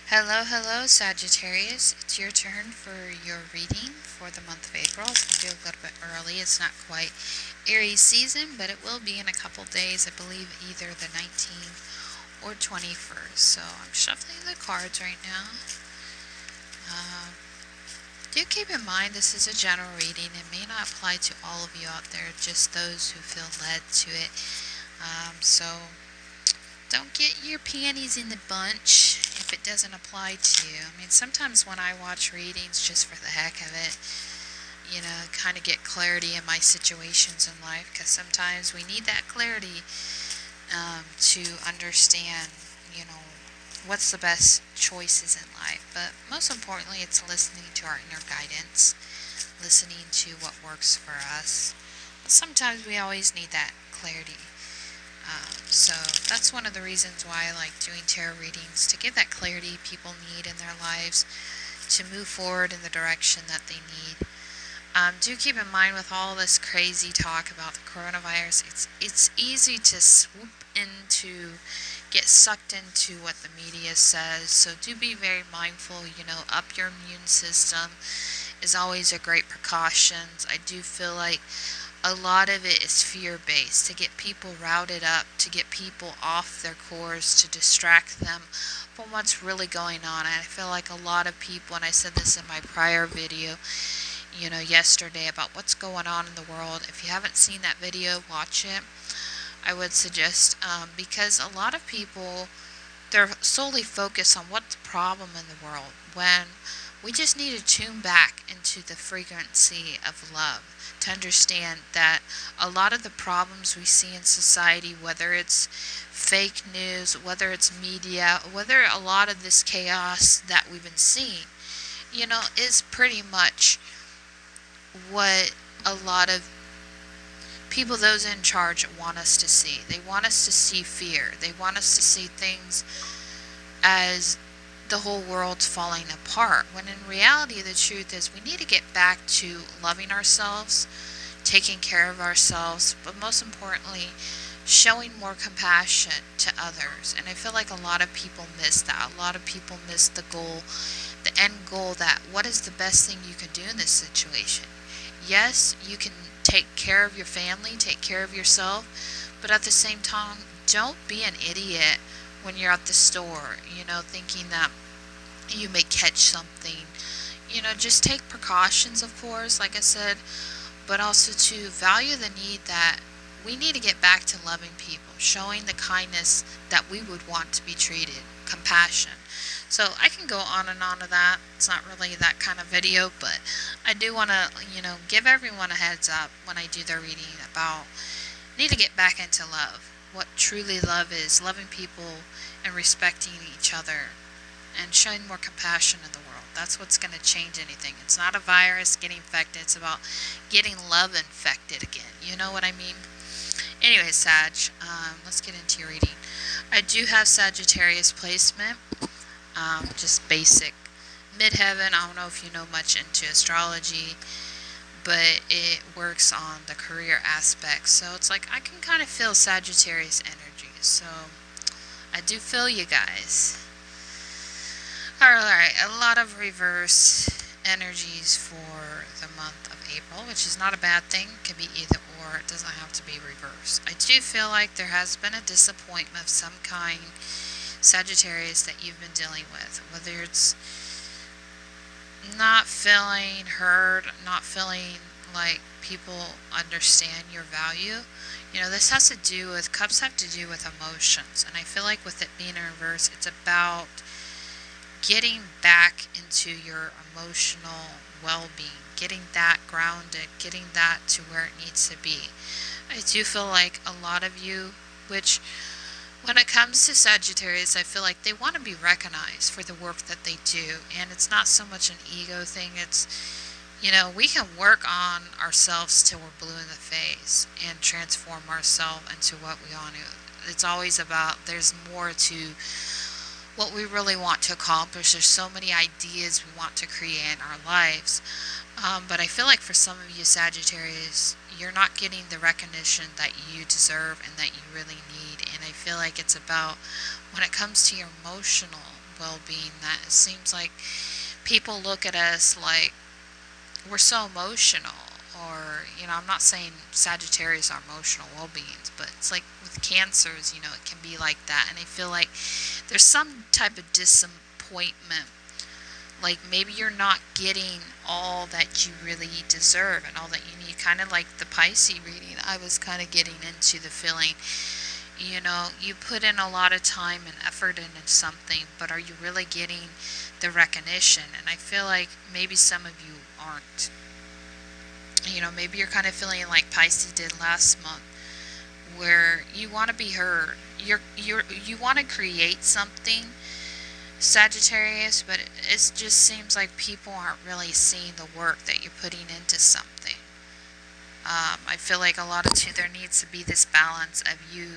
Hello, hello, Sagittarius. It's your turn for your reading for the month of April. It's going to be a little bit early. It's not quite Aries season, but it will be in a couple days. I believe either the 19th or 21st. So I'm shuffling the cards right now. Do keep in mind this is a general reading. It may not apply to all of you out there, just those who feel led to it. So don't get your panties in the bunch if it doesn't apply to you. I mean, sometimes when I watch readings just for the heck of it, kind of get clarity in my situations in life, because sometimes we need that clarity to understand, what's the best choices in life. But most importantly, it's listening to our inner guidance, listening to what works for us. But sometimes we always need that clarity. So that's one of the reasons why I like doing tarot readings, to give that clarity people need in their lives to move forward in the direction that they need. Do keep in mind, with all this crazy talk about the coronavirus, it's easy to swoop into, get sucked into what the media says. So do be very mindful. Up your immune system is always a great precaution. I do feel like a lot of it is fear-based, to get people routed up, to get people off their course, to distract them from what's really going on. And I feel like a lot of people, and I said this in my prior video, yesterday, about what's going on in the world. If you haven't seen that video, watch it. I would suggest, because a lot of people, they're solely focused on what's the problem in the world, when we just need to tune back into the frequency of love, to understand that a lot of the problems we see in society, whether it's fake news, whether it's media, whether a lot of this chaos that we've been seeing, is pretty much what a lot of people, those in charge, want us to see. They want us to see fear. They want us to see things as the whole world's falling apart, when in reality the truth is we need to get back to loving ourselves, taking care of ourselves, but most importantly, showing more compassion to others. And I feel like a lot of people miss that. A lot of people miss the goal, the end goal, that what is the best thing you can do in this situation. Yes, you can take care of your family, take care of yourself, but at the same time, don't be an idiot when you're at the store, thinking that you may catch something. Just take precautions, of course, like I said, but also to value the need that we need to get back to loving people, showing the kindness that we would want to be treated, compassion. So I can go on and on to that. It's not really that kind of video, but I do want to, give everyone a heads up when I do their reading about need to get back into love. What truly love is, loving people and respecting each other and showing more compassion in the world. That's what's going to change anything. It's not a virus getting infected. It's about getting love infected again. You know what I mean? Anyway, Sag, let's get into your reading. I do have Sagittarius placement, just basic midheaven. I don't know if you know much into astrology, but it works on the career aspect. So it's like I can kind of feel Sagittarius energy. So I do feel you guys. Alright, a lot of reverse energies for the month of April, which is not a bad thing. It can be either or. It doesn't have to be reversed. I do feel like there has been a disappointment of some kind, Sagittarius, that you've been dealing with. Whether it's not feeling heard, not feeling like people understand your value. This has to do with, cups have to do with emotions. And I feel like with it being in reverse, it's about getting back into your emotional well-being, getting that grounded, getting that to where it needs to be. I do feel like a lot of you, which when it comes to Sagittarius, I feel like they want to be recognized for the work that they do. And it's not so much an ego thing. It's, we can work on ourselves till we're blue in the face and transform ourselves into what we want to. It's always about, there's more to what we really want to accomplish. There's so many ideas we want to create in our lives. But I feel like for some of you Sagittarius, you're not getting the recognition that you deserve and that you really need. And I feel like it's about, when it comes to your emotional well-being. That it seems like people look at us like we're so emotional, or I'm not saying Sagittarius are emotional well-beings, but it's like with cancers, it can be like that, and I feel like there's some type of disappointment, like maybe you're not getting all that you really deserve and all that you need, kind of like the Pisces reading. I was kind of getting into the feeling, you put in a lot of time and effort into something, but are you really getting the recognition? And I feel like maybe some of you aren't. Maybe you're kind of feeling like Pisces did last month, where you want to be heard. You want to create something, Sagittarius, but it just seems like people aren't really seeing the work that you're putting into something. I feel like a lot of there needs to be this balance of you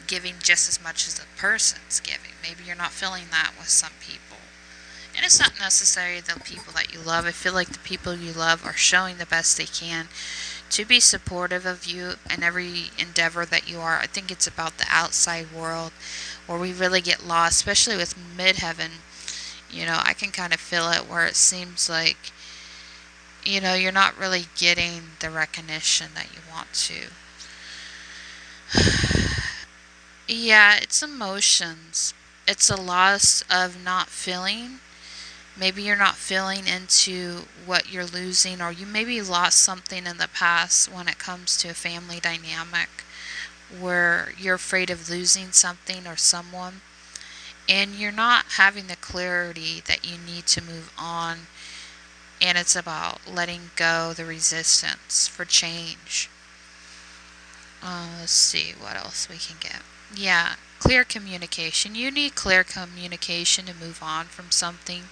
giving just as much as the person's giving. Maybe you're not feeling that with some people. And it's not necessarily the people that you love. I feel like the people you love are showing the best they can to be supportive of you in every endeavor that you are. I think it's about the outside world where we really get lost, especially with midheaven. I can kind of feel it where it seems like, you're not really getting the recognition that you want to. Yeah, it's emotions. It's a loss of not feeling. Maybe you're not feeling into what you're losing, or you maybe lost something in the past when it comes to a family dynamic where you're afraid of losing something or someone, and you're not having the clarity that you need to move on. And it's about letting go the resistance for change. Let's see what else we can get. Yeah, clear communication. You need clear communication to move on from something,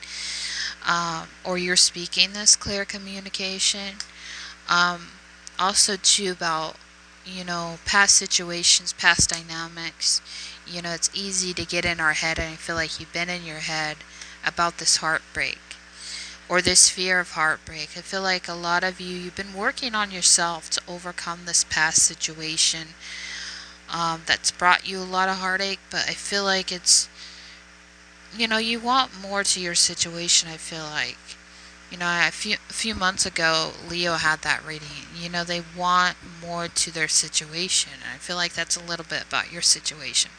or you're speaking this clear communication. Also, too, about past situations, past dynamics. It's easy to get in our head, and I feel like you've been in your head about this heartbreak or this fear of heartbreak. I feel like a lot of you've been working on yourself to overcome this past situation that's brought you a lot of heartache, but I feel like it's, you want more to your situation. I feel like, a few months ago, Leo had that reading. They want more to their situation, and I feel like that's a little bit about your situation.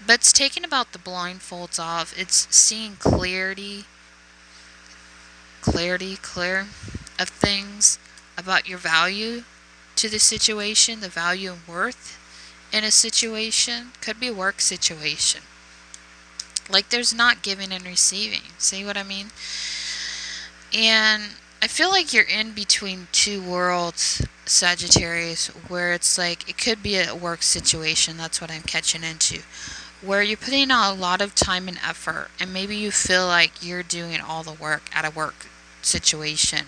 But it's taking about the blindfolds off. It's seeing clear of things, about your value to the situation, the value and worth in a situation. Could be a work situation. Like there's not giving and receiving. See what I mean? And I feel like you're in between two worlds, Sagittarius, where it's like it could be a work situation. That's what I'm catching into, where you're putting out a lot of time and effort, and maybe you feel like you're doing all the work at a work situation,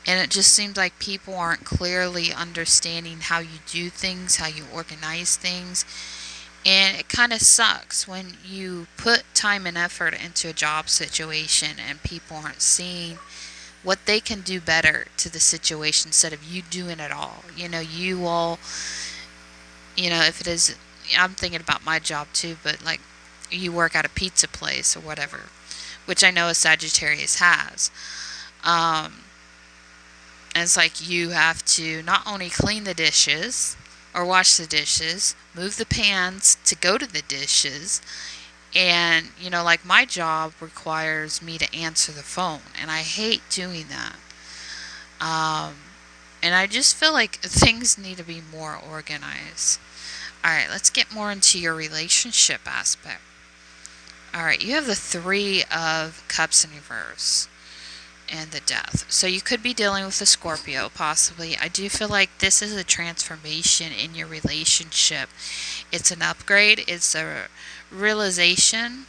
and it just seems like people aren't clearly understanding how you do things, how you organize things. And it kind of sucks when you put time and effort into a job situation and people aren't seeing what they can do better to the situation instead of you doing it all. You all, if it is, I'm thinking about my job too, but like you work at a pizza place or whatever, which I know a Sagittarius has. And it's like you have to not only clean the dishes or wash the dishes, move the pans to go to the dishes, and like my job requires me to answer the phone, and I hate doing that. And I just feel like things need to be more organized. Alright, let's get more into your relationship aspect. Alright, you have the 3 of Cups in reverse and the Death. So you could be dealing with a Scorpio, possibly. I do feel like this is a transformation in your relationship. It's an upgrade. It's a realization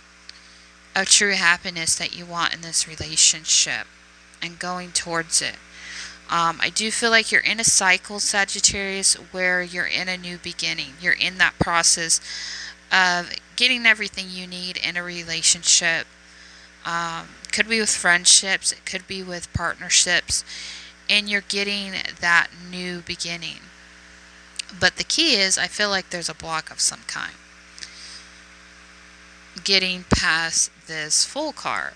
of true happiness that you want in this relationship and going towards it. I do feel like you're in a cycle, Sagittarius, where you're in a new beginning. You're in that process of getting everything you need in a relationship. Could be with friendships, it could be with partnerships, and you're getting that new beginning. But the key is, I feel like there's a block of some kind. getting past this Fool card.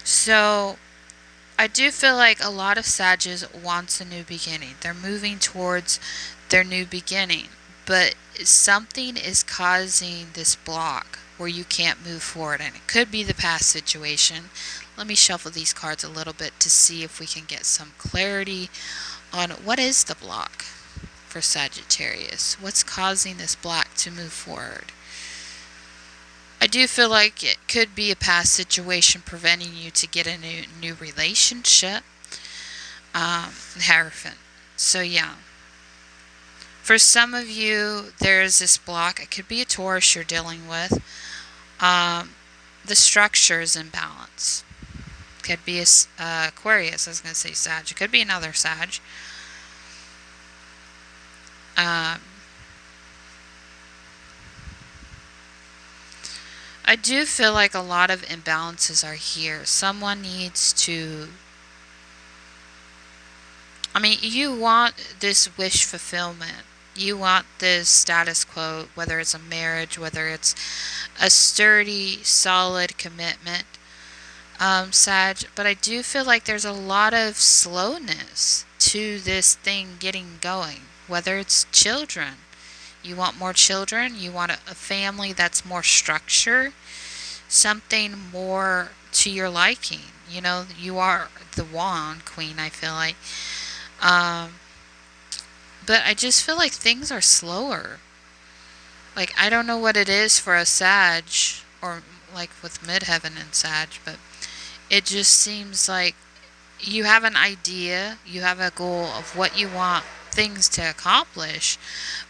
So I do feel like a lot of Sages wants a new beginning. They're moving towards their new beginning, but something is causing this block where you can't move forward, and it could be the past situation. Let me shuffle these cards a little bit to see if we can get some clarity on what is the block for Sagittarius. What's causing this block to move forward? I do feel like it could be a past situation preventing you to get a new relationship. Hierophant. So yeah. For some of you, there is this block. It could be a Taurus you're dealing with. The structure is imbalance. Could be a Aquarius. I was going to say Sag. It could be another Sag. I do feel like a lot of imbalances are here. Someone needs to... I mean, you want this wish fulfillment. You want this status quo, whether it's a marriage, whether it's a sturdy, solid commitment, Sag. But I do feel like there's a lot of slowness to this thing getting going, whether it's children. You want more children. You want a family that's more structured, something more to your liking. You know, you are the wand queen, I feel like. But I just feel like things are slower. Like, I don't know what it is for a Sag, or like with midheaven and Sag, but it just seems like you have an idea, you have a goal of what you want things to accomplish,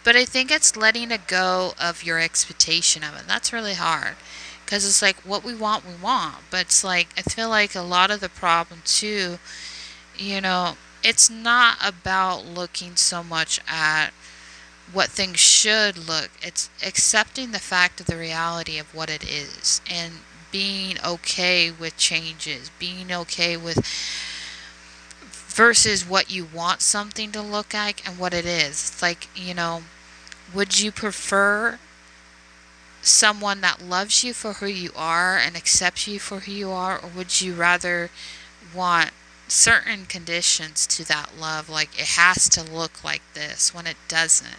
but I think it's letting it go of your expectation of it. That's really hard, because it's like what we want, but it's like, I feel like a lot of the problem too, you know, it's not about looking so much at what things should look. It's accepting the fact of the reality of what it is, and being okay with changes, being okay with versus what you want something to look like and what it is. It's like, you know, would you prefer someone that loves you for who you are and accepts you for who you are, or would you rather want certain conditions to that love, like it has to look like this when it doesn't?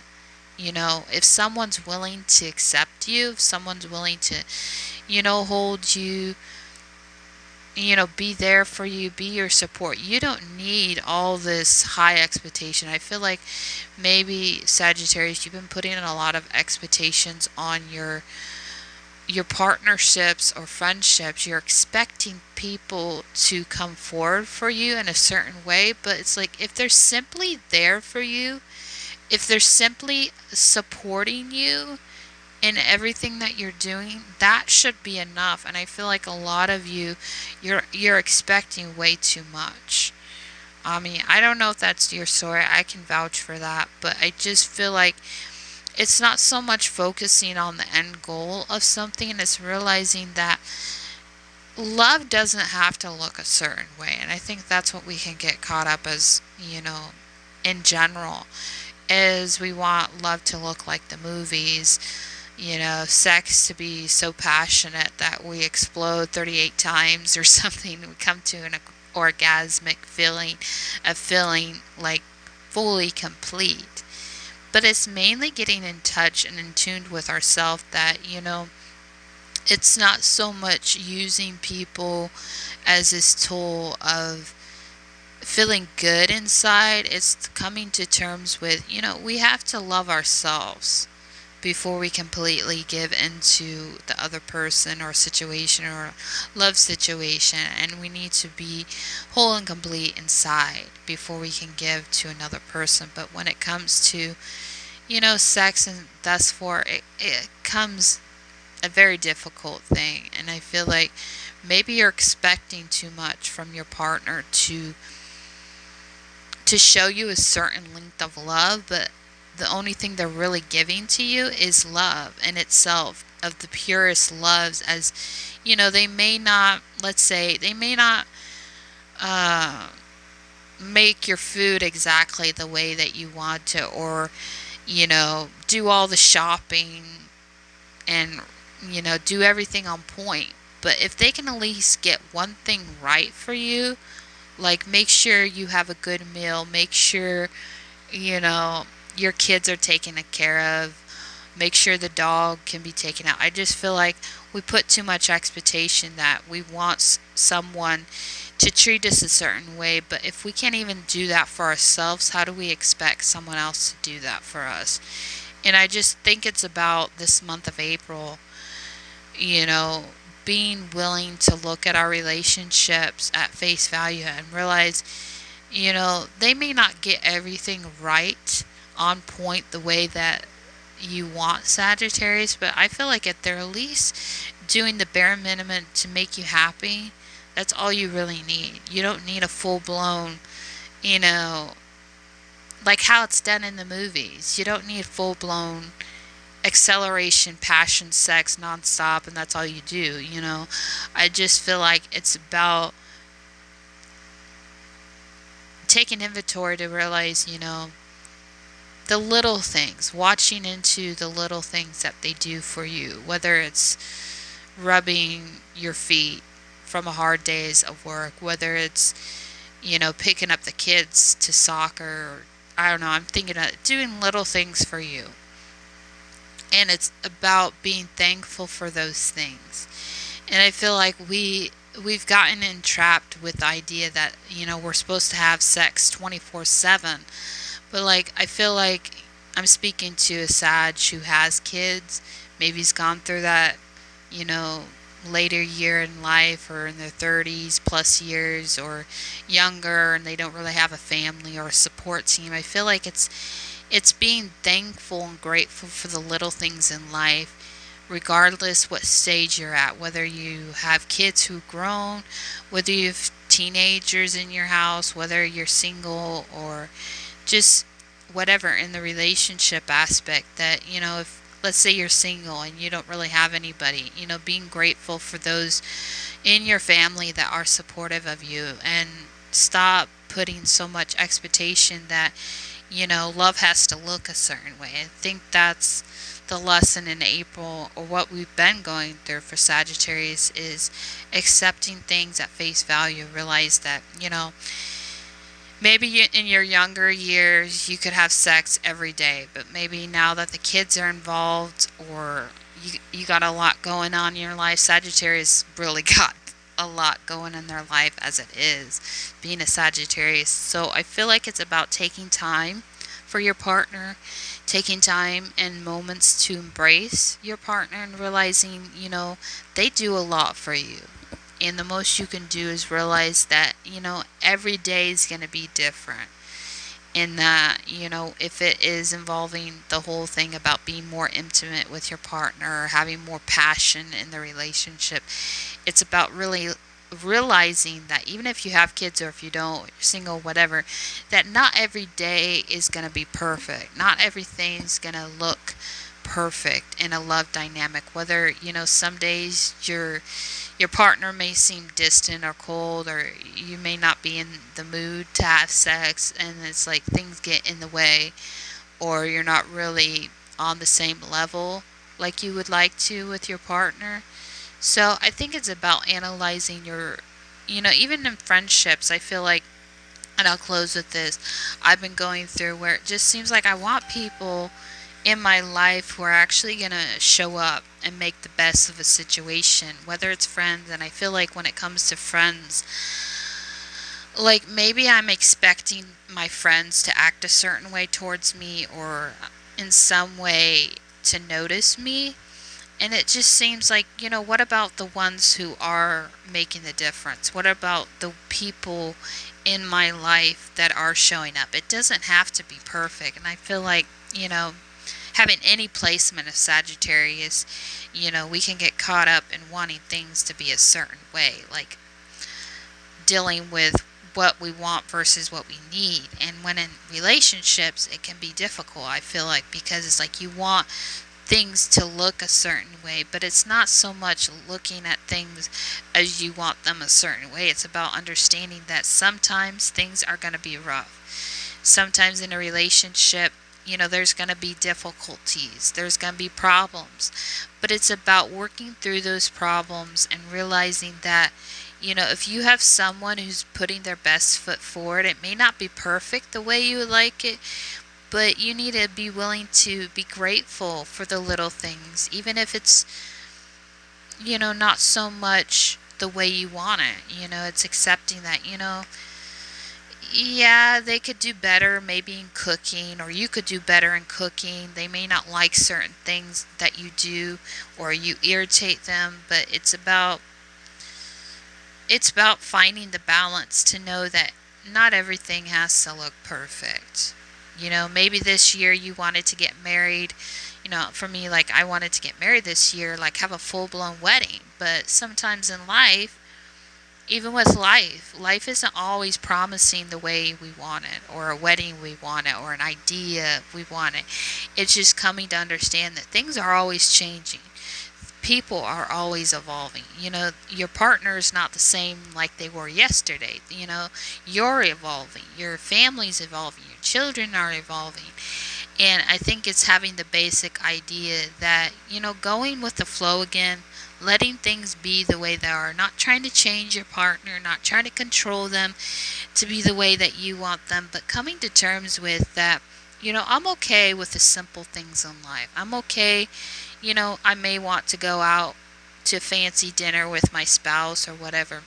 You know, if someone's willing to accept you, if someone's willing to, you know, hold you, you know, be there for you, be your support, you don't need all this high expectation. I feel like maybe Sagittarius, you've been putting in a lot of expectations on your partnerships or friendships. You're expecting people to come forward for you in a certain way, but it's like, if they're simply there for you, if they're simply supporting you in everything that you're doing, that should be enough. And I feel like a lot of you, you're expecting way too much. I mean, I don't know if that's your story. I can vouch for that, but I just feel like it's not so much focusing on the end goal of something, it's realizing that love doesn't have to look a certain way. And I think that's what we can get caught up as, you know, in general, is we want love to look like the movies, you know, sex to be so passionate that we explode 38 times or something. We come to an orgasmic feeling, a feeling like fully complete. But it's mainly getting in touch and in tune with ourselves, that, you know, it's not so much using people as this tool of feeling good inside. It's coming to terms with, you know, we have to love ourselves before we completely give into the other person or situation or love situation, and we need to be whole and complete inside before we can give to another person. But when it comes to, you know, sex and thus far, it comes a very difficult thing. And I feel like maybe you're expecting too much from your partner to show you a certain length of love, but the only thing they're really giving to you is love in itself, of the purest loves. As you know, they may not, let's say, they may not make your food exactly the way that you want to, or, you know, do all the shopping and do everything on point. But if they can at least get one thing right for you, like make sure you have a good meal, make sure, you know, your kids are taken care of, make sure the dog can be taken out. I just feel like we put too much expectation that we want someone to treat us a certain way, but if we can't even do that for ourselves, how do we expect someone else to do that for us? And I just think it's about this month of April, you know, being willing to look at our relationships at face value and realize, they may not get everything right on point the way that you want, Sagittarius, but I feel like if they're at least doing the bare minimum to make you happy, that's all you really need. You don't need a full blown, you know, like how it's done in the movies. You don't need full blown acceleration, passion, sex nonstop, and that's all you do. I just feel like it's about taking inventory to realize, the little things, watching into the little things that they do for you, whether it's rubbing your feet from a hard days of work, whether it's, picking up the kids to soccer, or I don't know, I'm thinking of doing little things for you. And it's about being thankful for those things. And I feel like we've gotten entrapped with the idea that, we're supposed to have sex 24/7. But like I feel like I'm speaking to a Sag who has kids. Maybe he's gone through that, later year in life, or in their 30s plus years, or younger, and they don't really have a family or a support team. I feel like it's being thankful and grateful for the little things in life, regardless what stage you're at, whether you have kids who've grown, whether you have teenagers in your house, whether you're single, or just whatever in the relationship aspect. That, if let's say you're single and you don't really have anybody, being grateful for those in your family that are supportive of you, and stop putting so much expectation that, love has to look a certain way. I think that's the lesson in April, or what we've been going through for Sagittarius, is accepting things at face value. Realize that, maybe in your younger years you could have sex every day, but maybe now that the kids are involved, or you got a lot going on in your life. Sagittarius really got a lot going in their life as it is, being a Sagittarius. So I feel like it's about taking time for your partner, taking time and moments to embrace your partner, and realizing, they do a lot for you. And the most you can do is realize that, every day is going to be different. And that, if it is involving the whole thing about being more intimate with your partner, or having more passion in the relationship, it's about really realizing that even if you have kids, or if you don't, you're single, whatever, that not every day is going to be perfect. Not everything's going to look perfect in a love dynamic. Whether, some days your partner may seem distant or cold, or you may not be in the mood to have sex, and it's like things get in the way, or you're not really on the same level like you would like to with your partner. So I think it's about analyzing your, even in friendships, I feel like, and I'll close with this, I've been going through where it just seems like I want people in my life who are actually going to show up and make the best of a situation, whether it's friends. And I feel like when it comes to friends, like maybe I'm expecting my friends to act a certain way towards me, or in some way to notice me. And it just seems like, what about the ones who are making the difference? What about the people in my life that are showing up? It doesn't have to be perfect. And I feel like, having any placement of Sagittarius, we can get caught up in wanting things to be a certain way, like dealing with what we want versus what we need. And when in relationships, it can be difficult, I feel like, because it's like you want things to look a certain way, but it's not so much looking at things as you want them a certain way. It's about understanding that sometimes things are going to be rough. Sometimes in a relationship, there's going to be difficulties, there's going to be problems, but it's about working through those problems and realizing that, if you have someone who's putting their best foot forward, it may not be perfect the way you would like it, but you need to be willing to be grateful for the little things, even if it's, not so much the way you want it. It's accepting that, yeah, they could do better maybe in cooking, or you could do better in cooking. They may not like certain things that you do, or you irritate them, but it's about finding the balance to know that not everything has to look perfect. Maybe this year you wanted to get married. For me, like, I wanted to get married this year, like have a full-blown wedding. But sometimes in life, even with life isn't always promising the way we want it, or a wedding we want it, or an idea we want it. It's just coming to understand that things are always changing. People are always evolving. Your partner is not the same like they were yesterday. You're evolving. Your family's evolving. Your children are evolving. And I think it's having the basic idea that, going with the flow again, letting things be the way they are, not trying to change your partner, not trying to control them to be the way that you want them, but coming to terms with that, I'm okay with the simple things in life. I'm okay, I may want to go out to fancy dinner with my spouse or whatever,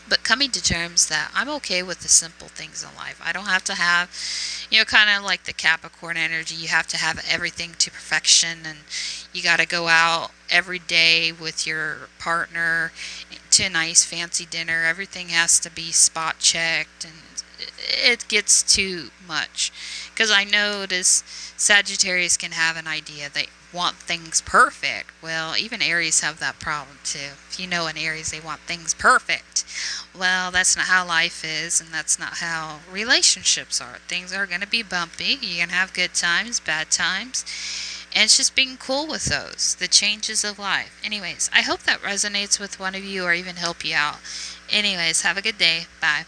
but coming to terms that I'm okay with the simple things in life. I don't have to have, kind of like the Capricorn energy, you have to have everything to perfection, and you got to go out every day with your partner to a nice fancy dinner. Everything has to be spot checked, and it gets too much. Because I notice Sagittarius can have an idea they want things perfect. Well, even Aries have that problem too. If you know in Aries, they want things perfect. Well, that's not how life is, and that's not how relationships are. Things are going to be bumpy. You're going to have good times, bad times, and it's just being cool with those, the changes of life. Anyways, I hope that resonates with one of you or even help you out. Anyways, have a good day. Bye.